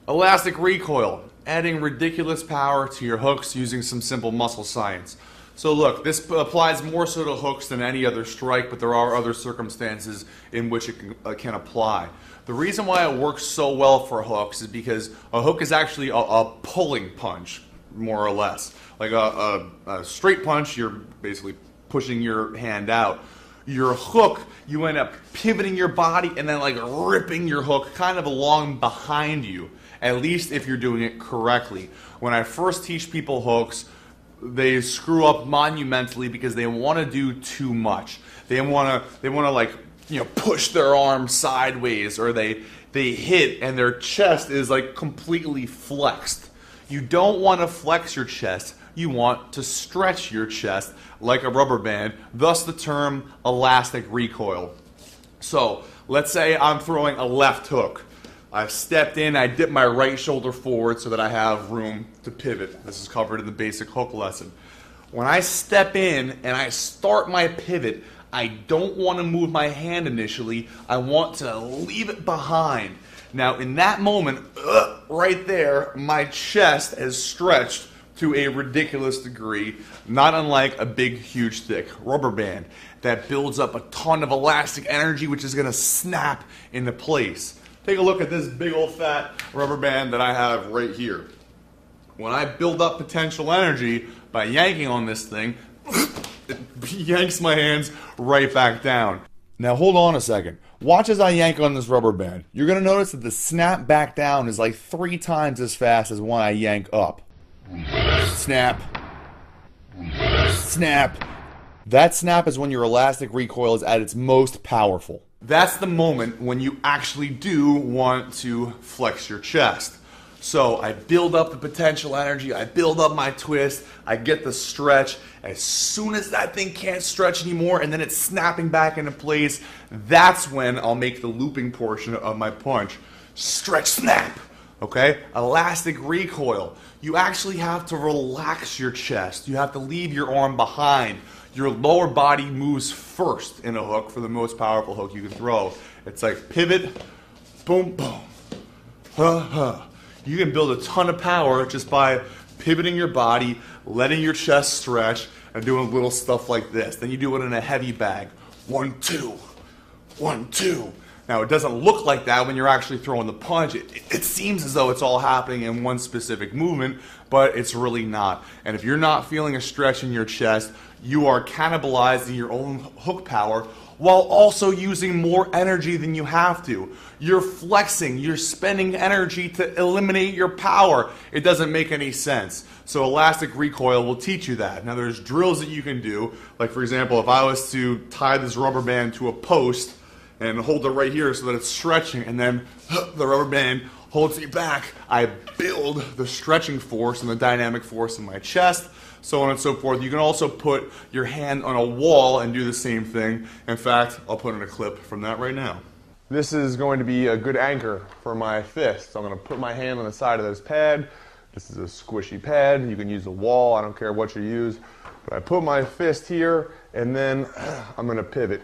Elastic recoil, adding ridiculous power to your hooks using some simple muscle science. So look, this applies more so to hooks than any other strike, but there are other circumstances in which it can apply. The reason why it works so well for hooks is because a hook is actually a pulling punch, more or less. Like a straight punch, you're basically pushing your hand out. Your hook, you end up pivoting your body and then like ripping your hook kind of along behind you, at least if you're doing it correctly. When I first teach people hooks, they screw up monumentally because they want to do too much. They want to like, you know, push their arm sideways, or they hit and their chest is like completely flexed. You don't want to flex your chest. You want to stretch your chest like a rubber band, thus the term elastic recoil. So let's say I'm throwing a left hook. I've stepped in, I dip my right shoulder forward so that I have room to pivot. This is covered in the basic hook lesson. When I step in and I start my pivot, I don't want to move my hand initially. I want to leave it behind. Now in that moment, right there, my chest has stretched to a ridiculous degree, not unlike a big, huge, thick rubber band that builds up a ton of elastic energy which is going to snap into place. Take a look at this big old fat rubber band that I have right here. When I build up potential energy by yanking on this thing, it yanks my hands right back down. Now hold on a second. Watch as I yank on this rubber band. You're going to notice that the snap back down is like 3 times as fast as when I yank up. Snap. Snap. That snap is when your elastic recoil is at its most powerful. That's the moment when you actually do want to flex your chest. So I build up the potential energy, I build up my twist, I get the stretch. As soon as that thing can't stretch anymore and then it's snapping back into place, that's when I'll make the looping portion of my punch. Stretch, snap. Okay? Elastic recoil. You actually have to relax your chest. You have to leave your arm behind. Your lower body moves first in a hook for the most powerful hook you can throw. It's like pivot, boom, boom, ha, ha. You can build a ton of power just by pivoting your body, letting your chest stretch, and doing little stuff like this. Then you do it in a heavy bag. 1, 2, 1, 2. Now, it doesn't look like that when you're actually throwing the punch. It seems as though it's all happening in one specific movement, but it's really not. And if you're not feeling a stretch in your chest, you are cannibalizing your own hook power while also using more energy than you have to. You're flexing, you're spending energy to eliminate your power. It doesn't make any sense. So elastic recoil will teach you that. Now there's drills that you can do, like for example, if I was to tie this rubber band to a post and hold it right here so that it's stretching, and then the rubber band holds me back, I build the stretching force and the dynamic force in my chest, so on and so forth. You can also put your hand on a wall and do the same thing. In fact, I'll put in a clip from that right now. This is going to be a good anchor for my fist. So I'm going to put my hand on the side of this pad. This is a squishy pad. You can use a wall, I don't care what you use. But I put my fist here, and then I'm going to pivot.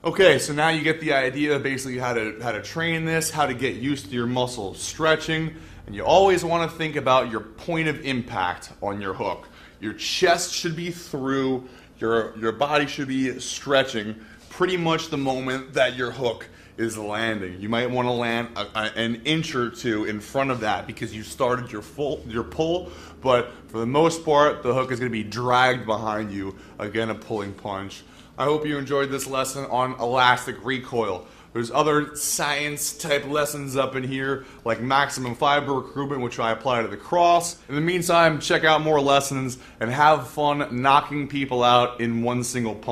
Okay, so now you get the idea of basically how to train this, how to get used to your muscle stretching, and you always want to think about your point of impact on your hook. Your chest should be through, your body should be stretching pretty much the moment that your hook is landing. You might want to land an inch or two in front of that because you started your pull, but for the most part, the hook is going to be dragged behind you. Again, a pulling punch. I hope you enjoyed this lesson on elastic recoil. There's other science type lessons up in here, like maximum fiber recruitment, which I apply to the cross. In the meantime, check out more lessons and have fun knocking people out in one single punch.